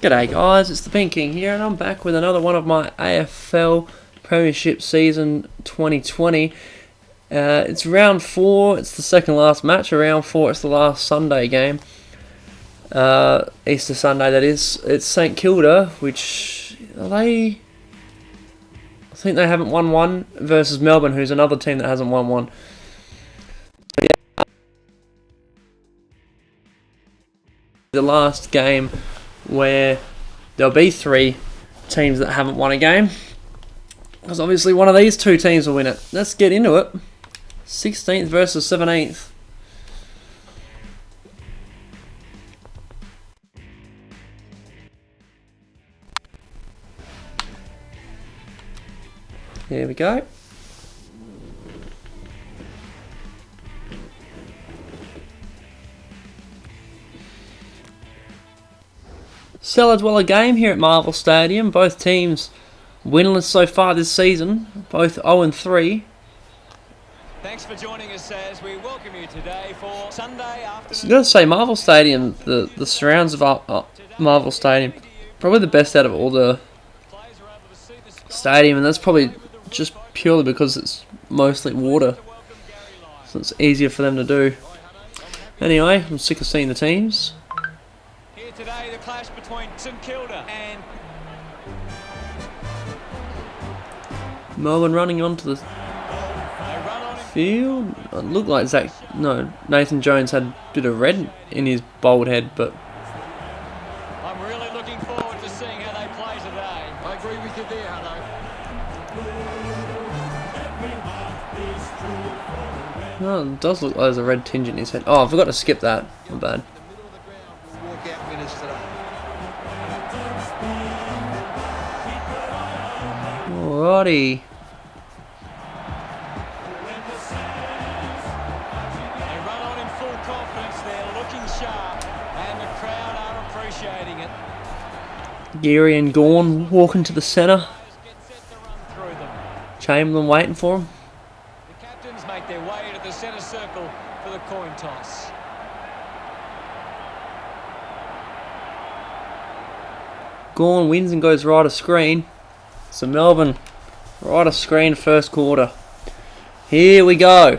G'day guys, it's the Pink King here and I'm back with another one of my AFL Premiership season 2020. It's round 4, it's the second last match of round 4, it's the last Sunday game. Easter Sunday that is. It's St Kilda, which I think they haven't won one, versus Melbourne, who's another team that hasn't won one. So, yeah. The last game where there'll be 3 teams that haven't won a game, because obviously one of these 2 teams will win it. Let's get into it. 16th versus 17th. Here we go. Cellar-dweller game here at Marvel Stadium. Both teams winless so far this season. Both 0-3. Thanks for joining us as we welcome you today for Sunday afternoon. So I've got to say, Marvel Stadium, the surrounds of Marvel Stadium, probably the best out of all the stadium, and that's probably just purely because it's mostly water, so it's easier for them to do. Anyway, I'm sick of seeing the teams. Here today, the clash between St Kilda and Melbourne running onto the field. It looked like Nathan Jones had a bit of red in his bald head, but I'm really looking forward to seeing how they play today. I agree with you there, hello. oh, it does look like there's a red tinge in his head. Oh, I forgot to skip that. My bad. Alrighty. They run on in full confidence, they're looking sharp, and the crowd are appreciating it. Geary and Gawn walking to the centre. Get set to run through them. Chamberlain waiting for him. The captains make their way to the centre circle for the coin toss. Gawn wins and goes right of screen. So Melbourne, right of screen first quarter. Here we go.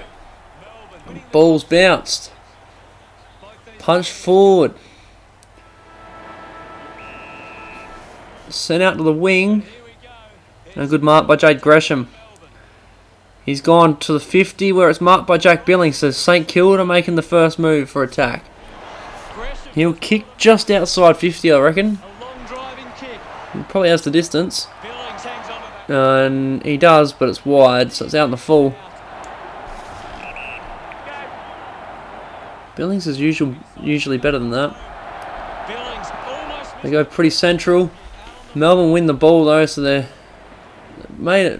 Ball's bounced. Punched forward. Sent out to the wing. And a good mark by Jade Gresham. He's gone to the 50 where it's marked by Jack Billings. So St Kilda making the first move for attack. He'll kick just outside 50, I reckon. He probably has the distance. And he does, but it's wide, so it's out in the full. Billings is usually better than that. They go pretty central. Melbourne win the ball though, so they made it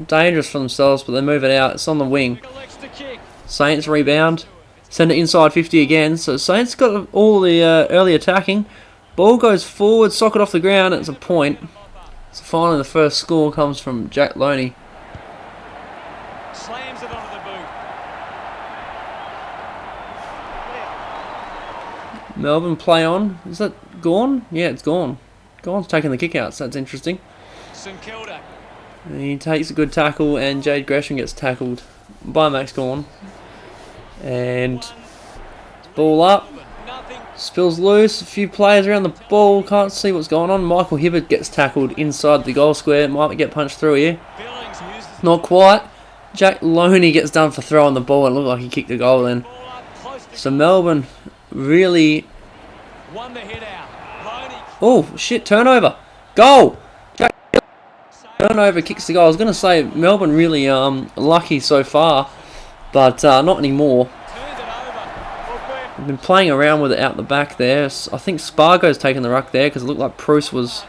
dangerous for themselves, but they move it out. It's on the wing. Saints rebound. Send it inside 50 again. So Saints got all the early attacking. Ball goes forward, socket off the ground, and it's a point. So finally the first score comes from Jack Loney. Slams it onto the boot. Melbourne play on. Is that Gawn? Yeah, it's Gawn. Gawn's taking the kick out, so that's interesting. St Kilda. And he takes a good tackle, and Jade Gresham gets tackled by Max Gawn. And ball up. Spills loose, a few players around the ball, can't see what's going on. Michael Hibbert gets tackled inside the goal square, might get punched through here. Not quite. Jack Loney gets done for throwing the ball and it looked like he kicked the goal then. So Melbourne really... Oh shit, turnover. Goal! Jack turnover kicks the goal. I was going to say Melbourne really lucky so far, but not anymore. I've been playing around with it out the back there. I think Spargo's taking the ruck there because it looked like Bruce was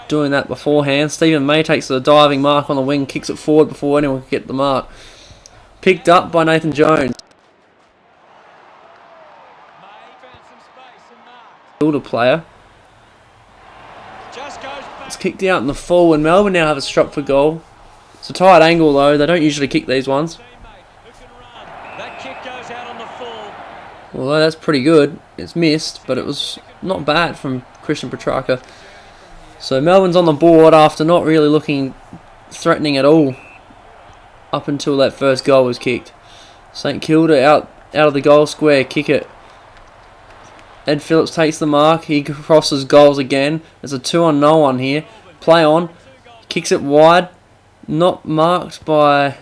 doing that beforehand. Stephen May takes the diving mark on the wing, kicks it forward before anyone could get the mark. Picked up by Nathan Jones. Kilda player. It's kicked out in the full, and Melbourne now have a strop for goal. It's a tight angle though. They don't usually kick these ones. Well, that's pretty good. It's missed, but it was not bad from Christian Petrarca. So Melbourne's on the board after not really looking threatening at all up until that first goal was kicked. St Kilda out of the goal square, kick it. Ed Phillips takes the mark. He crosses goals again. There's a 2-on-no-one here. Play on. Kicks it wide. Not marked by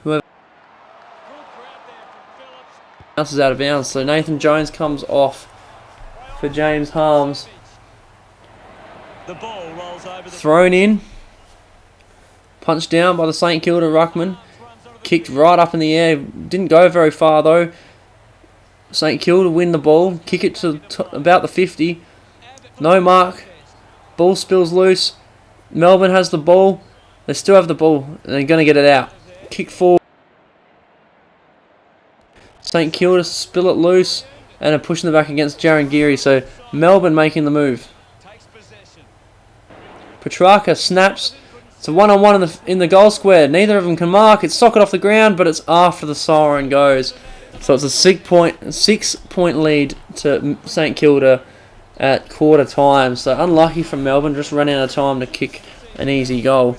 whoever else is out of bounds. So Nathan Jones comes off for James Harms. Thrown in. Punched down by the St Kilda ruckman. Kicked right up in the air. Didn't go very far though. St Kilda win the ball. Kick it to about the 50. No mark. Ball spills loose. Melbourne has the ball. They still have the ball. And they're going to get it out. Kick forward. St Kilda spill it loose. And are pushing the back against Jaron Geary. So Melbourne making the move. Petrarca snaps. It's a 1-on-1 in the goal square. Neither of them can mark. It's socket off the ground, but it's after the siren goes. So it's a 6-point lead to St Kilda at quarter time. So unlucky for Melbourne, just ran out of time to kick an easy goal.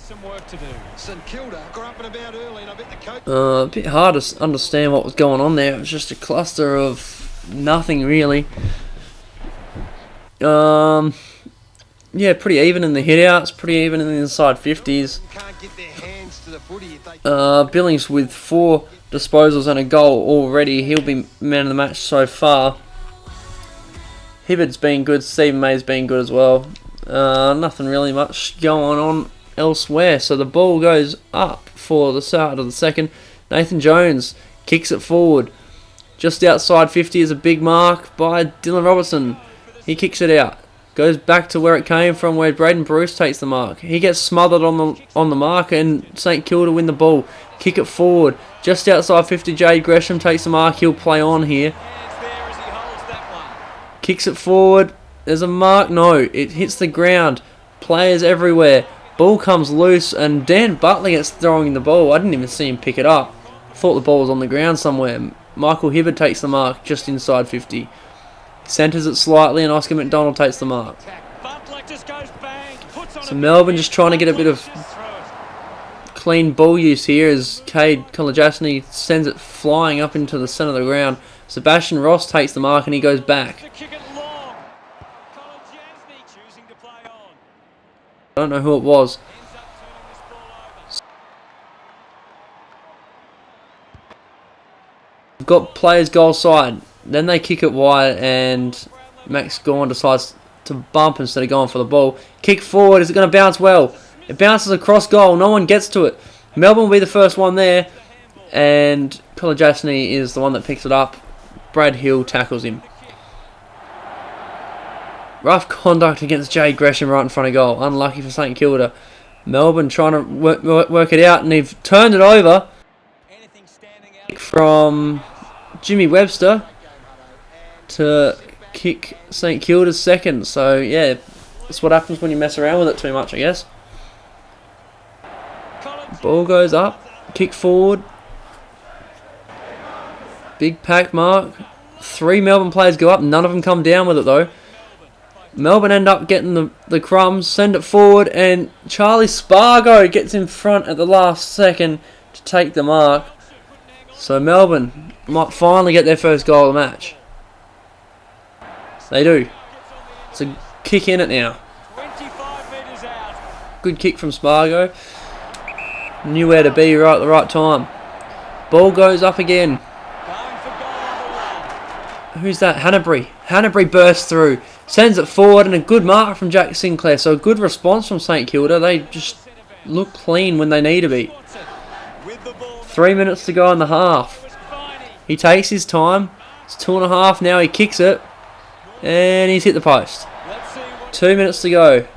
A bit hard to understand what was going on there. It was just a cluster of nothing really. Yeah, pretty even in the hit-outs, pretty even in the inside 50s. Billings with 4 disposals and a goal already. He'll be man of the match so far. Hibbard's been good. Stephen May's been good as well. Nothing really much going on elsewhere. So the ball goes up for the start of the second. Nathan Jones kicks it forward. Just outside 50 is a big mark by Dylan Robertson. He kicks it out. Goes back to where it came from, where Braden Bruce takes the mark. He gets smothered on the mark, and St Kilda win the ball. Kick it forward. Just outside 50, Jade Gresham takes the mark. He'll play on here. Kicks it forward. There's a mark. No, it hits the ground. Players everywhere. Ball comes loose, and Dan Butler gets throwing the ball. I didn't even see him pick it up. Thought the ball was on the ground somewhere. Michael Hibbard takes the mark just inside 50. Centres it slightly, and Oscar McDonald takes the mark. So Melbourne just trying to get a bit of clean ball use here as Cade Kolajasny sends it flying up into the centre of the ground. Sebastian Ross takes the mark and he goes back. I don't know who it was. We've got players goal side. Then they kick it wide and Max Gawn decides to bump instead of going for the ball. Kick forward. Is it going to bounce well? It bounces across goal. No one gets to it. Melbourne will be the first one there. And Kolajasny is the one that picks it up. Brad Hill tackles him. Rough conduct against Jade Gresham right in front of goal. Unlucky for St Kilda. Melbourne trying to work it out, and they've turned it over from Jimmy Webster to kick St Kilda's second. So yeah, that's what happens when you mess around with it too much, I guess. Ball goes up, kick forward. Big pack mark. 3 Melbourne players go up, none of them come down with it though. Melbourne end up getting the crumbs, send it forward, and Charlie Spargo gets in front at the last second to take the mark. So Melbourne might finally get their first goal of the match. They do. It's a kick in it now. Good kick from Spargo. Knew where to be right at the right time. Ball goes up again. Who's that? Hanbury. Hanbury bursts through. Sends it forward, and a good mark from Jack Sinclair. So a good response from St Kilda. They just look clean when they need to be. 3 minutes to go in the half. He takes his time. It's 2.5 now. He kicks it. And he's hit the post. 2 minutes to go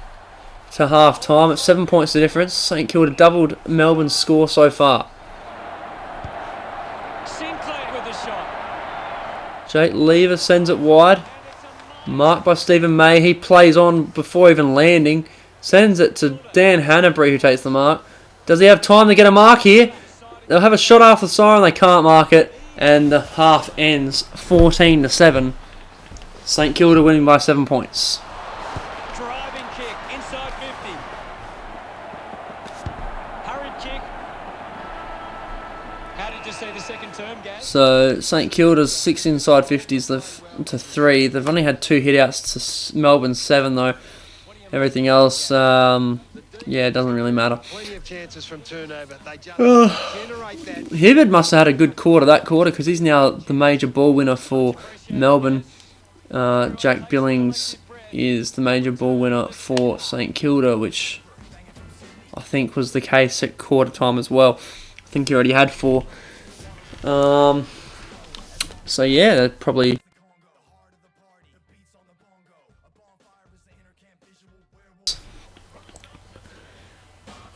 to half time. It's 7 points the difference. St Kilda doubled Melbourne's score so far. Jake Lever sends it wide. Marked by Stephen May. He plays on before even landing. Sends it to Dan Hanbury, who takes the mark. Does he have time to get a mark here? They'll have a shot after the siren. They can't mark it. and the half ends 14-7. St Kilda winning by 7 points. Driving kick inside 50. Hurried kick. How did you see the second term, Gaz? So St Kilda's 6 inside 50s to 3. They've only had 2 hitouts to Melbourne's 7 though. Everything else, yeah, it doesn't really matter. Plenty of chances from turnover. They just generate that. Hibbard must have had a good quarter that quarter because he's now the major ball winner for Melbourne. Jack Billings is the major ball winner for St Kilda, which I think was the case at quarter time as well. I think he already had 4. So yeah, they're probably.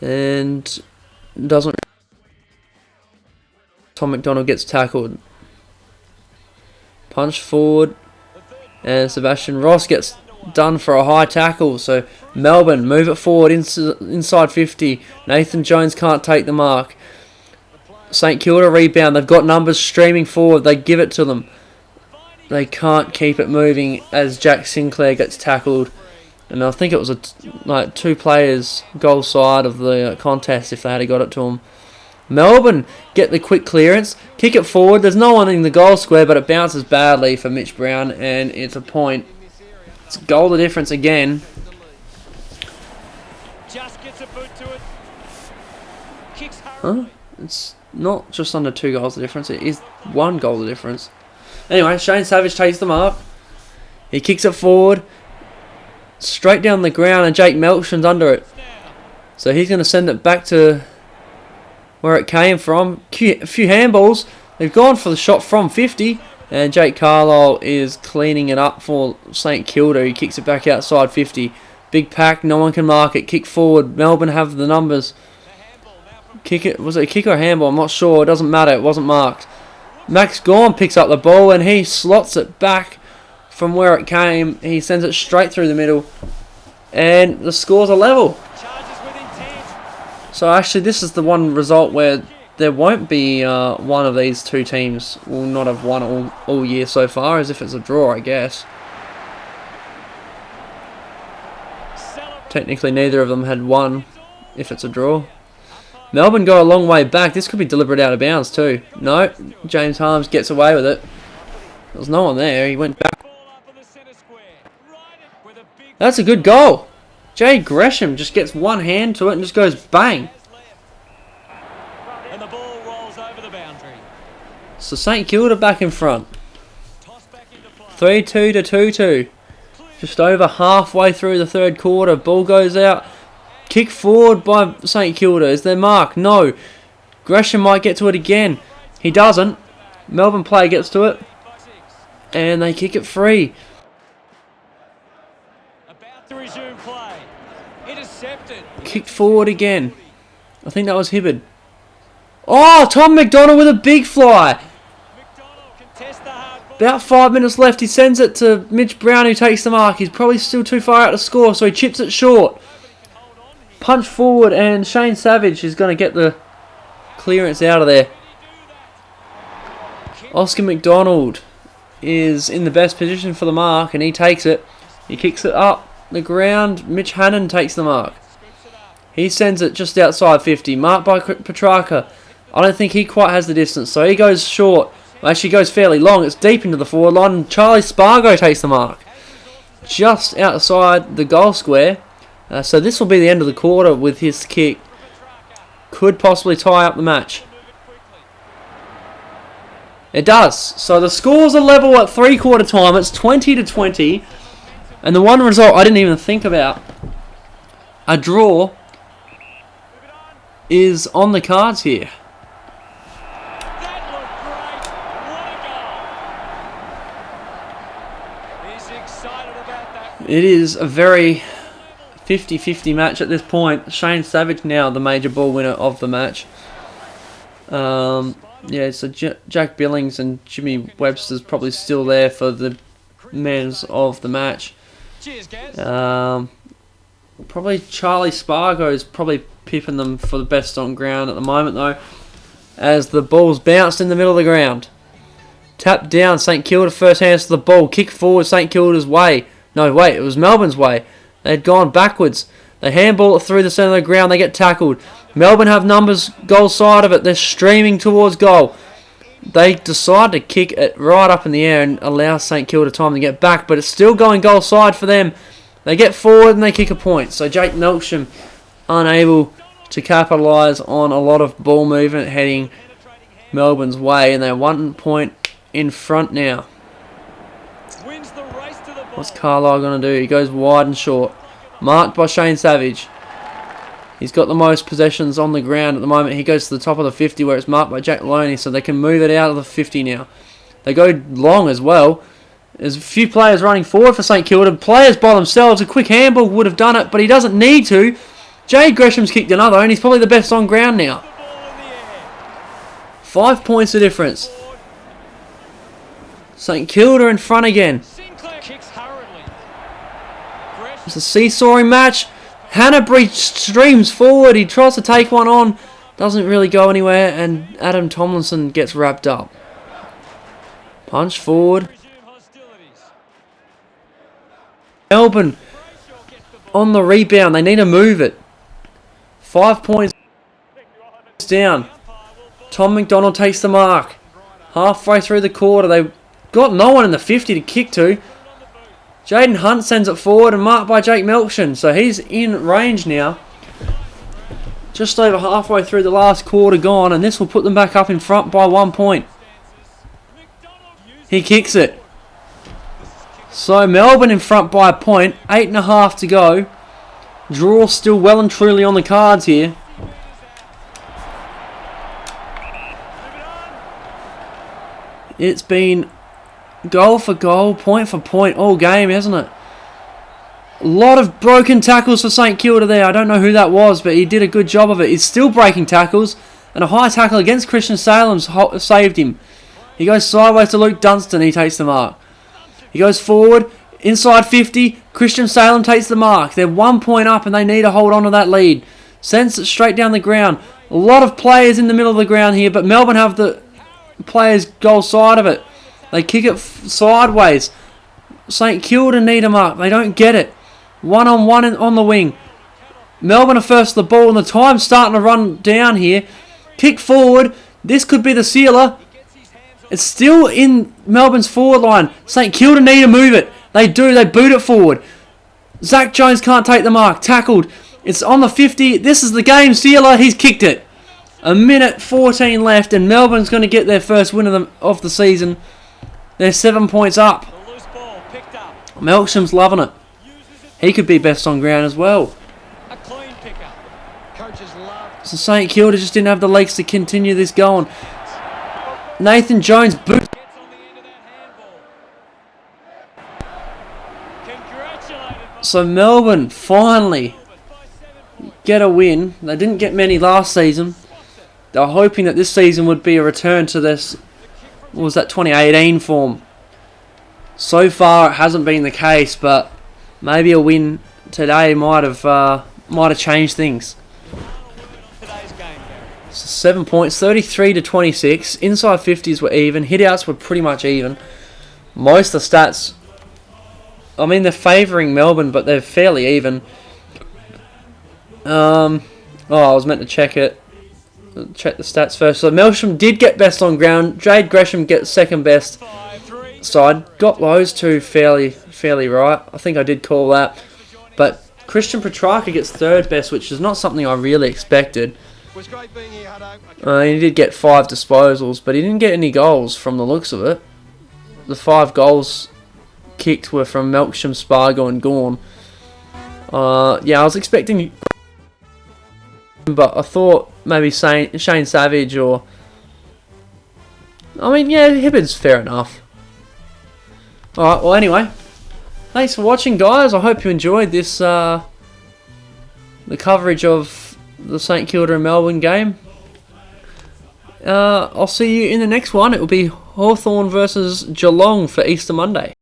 And doesn't. Tom McDonald gets tackled. Punch forward. And Sebastian Ross gets done for a high tackle. So Melbourne move it forward inside 50. Nathan Jones can't take the mark. St Kilda rebound. They've got numbers streaming forward. They give it to them. They can't keep it moving as Jack Sinclair gets tackled. And I think it was like 2 players goal side of the contest if they had got it to them. Melbourne get the quick clearance, kick it forward. There's no one in the goal square, but it bounces badly for Mitch Brown, and it's a point. It's a goal the difference again. Just gets a boot to it. Kicks Huh? It's not just under 2 goals the difference. It is 1 goal the difference. Anyway, Shane Savage takes the mark. He kicks it forward. Straight down the ground, and Jake Melkson's under it. So he's going to send it back to where it came from. A few handballs. They've gone for the shot from 50. And Jake Carlisle is cleaning it up for St Kilda. He kicks it back outside 50. Big pack, no one can mark it. Kick forward. Melbourne have the numbers. Kick it. Was it a kick or a handball? I'm not sure. It doesn't matter. It wasn't marked. Max Gorn picks up the ball and he slots it back from where it came. He sends it straight through the middle. And the scores are level. So actually this is the one result where there won't be one of these 2 teams will not have won all year so far, as if it's a draw, I guess. Technically neither of them had won if it's a draw. Melbourne go a long way back. This could be deliberate out of bounds too. No, James Harms gets away with it. There was no one there. He went back. That's a good goal. Jay Gresham just gets one hand to it and just goes bang. And the ball rolls over the boundary. So St Kilda back in front. 3-2 to 2-2. Just over halfway through the third quarter. Ball goes out. Kick forward by St Kilda. Is there mark? No. Gresham might get to it again. He doesn't. Melbourne player gets to it. And they kick it free. About to resume play. Intercepted. Kicked forward again. I think that was Hibbard. Oh, Tom McDonald with a big fly. McDonald can test the hard ball. About 5 minutes left. He sends it to Mitch Brown, who takes the mark. He's probably still too far out to score, so he chips it short. Punch forward, and Shane Savage is going to get the clearance out of there. Oscar McDonald is in the best position for the mark, and he takes it. He kicks it up the ground. Mitch Hannon takes the mark. He sends it just outside 50. Marked by Petrarca. I don't think he quite has the distance, so he goes short. Well, actually goes fairly long. It's deep into the forward line, and Charlie Spargo takes the mark. Just outside the goal square. So this will be the end of the quarter with his kick. Could possibly tie up the match. It does. So the scores are level at 3/4 time. It's 20 to 20. And the one result I didn't even think about, a draw, is on the cards here. That looked great. What a goal. He's excited about that. It is a very 50-50 match at this point. Shane Savage now the major ball winner of the match. Yeah, so Jack Billings and Jimmy Webster's probably still there for the men's of the match. Cheers, Gaz. Probably Charlie Spargo's probably pipping them for the best on ground at the moment though, as the ball's bounced in the middle of the ground. Tap down, St Kilda first hands to the ball. Kick forward St Kilda's way. No, wait, it was Melbourne's way. They had gone backwards. They handball it through the centre of the ground. They get tackled. Melbourne have numbers goal side of it. They're streaming towards goal. They decide to kick it right up in the air and allow St Kilda time to get back, but it's still going goal side for them. They get forward and they kick a point. So Jake Melksham unable to capitalise on a lot of ball movement heading Melbourne's way, and they're 1 point in front now. What's Carlisle going to do? He goes wide and short. Marked by Shane Savage. He's got the most possessions on the ground at the moment. He goes to the top of the 50 where it's marked by Jack Loney, so they can move it out of the 50 now. They go long as well. There's a few players running forward for St Kilda. Players by themselves. A quick handball would have done it, but he doesn't need to. Jade Gresham's kicked another, and he's probably the best on ground now. 5 points of difference. St Kilda in front again. It's a seesawing match. Hanbury streams forward. He tries to take one on. Doesn't really go anywhere, and Adam Tomlinson gets wrapped up. Punch forward. Melbourne on the rebound. They need to move it. 5 points down. Tom McDonald takes the mark. Halfway through the quarter, they've got no one in the 50 to kick to. Jaden Hunt sends it forward and marked by Jake Melksham. So he's in range now. Just over halfway through the last quarter gone, and this will put them back up in front by 1 point. He kicks it. So Melbourne in front by a point. 8.5 to go. Draw still well and truly on the cards here. It's been goal for goal, point for point all game, hasn't it? A lot of broken tackles for St Kilda there. I don't know who that was, but he did a good job of it. He's still breaking tackles, and a high tackle against Christian Salem saved him. He goes sideways to Luke Dunstan. He takes the mark. He goes forward, inside 50. Christian Salem takes the mark. They're 1 point up, and they need to hold on to that lead. Sends it straight down the ground. A lot of players in the middle of the ground here, but Melbourne have the players goal side of it. They kick it sideways. St Kilda need a mark. They don't get it. 1-on-1 on the wing. Melbourne are first to the ball, and the time's starting to run down here. Kick forward. This could be the sealer. It's still in Melbourne's forward line. St Kilda need to move it. They do. They boot it forward. Zach Jones can't take the mark. Tackled. It's on the 50. This is the game sealer. He's kicked it. 1:14 left, and Melbourne's going to get their first win of the season. They're 7 points up. Melksham's loving it. He could be best on ground as well. So St Kilda just didn't have the legs to continue this going. Nathan Jones boots. So Melbourne finally get a win. They didn't get many last season. They were hoping that this season would be a return to this, what was that, 2018 form. So far it hasn't been the case, but maybe a win today might have changed things. So 7 points, 33 to 26. Inside 50s were even. Hitouts were pretty much even. Most of the stats, I mean, they're favouring Melbourne, but they're fairly even. I was meant to check it. Check the stats first. So Melksham did get best on ground. Jade Gresham gets second best. So I got those two fairly right. I think I did call that. But Christian Petrarca gets third best, which is not something I really expected. He did get 5 disposals, but he didn't get any goals from the looks of it. The 5 goals kicked were from Melksham, Spargo and Gawn. I was expecting, but I thought maybe Shane Savage or... Hibbard's fair enough. Alright, well anyway, thanks for watching guys. I hope you enjoyed this, the coverage of the St Kilda and Melbourne game. I'll see you in the next one. It will be Hawthorn versus Geelong for Easter Monday.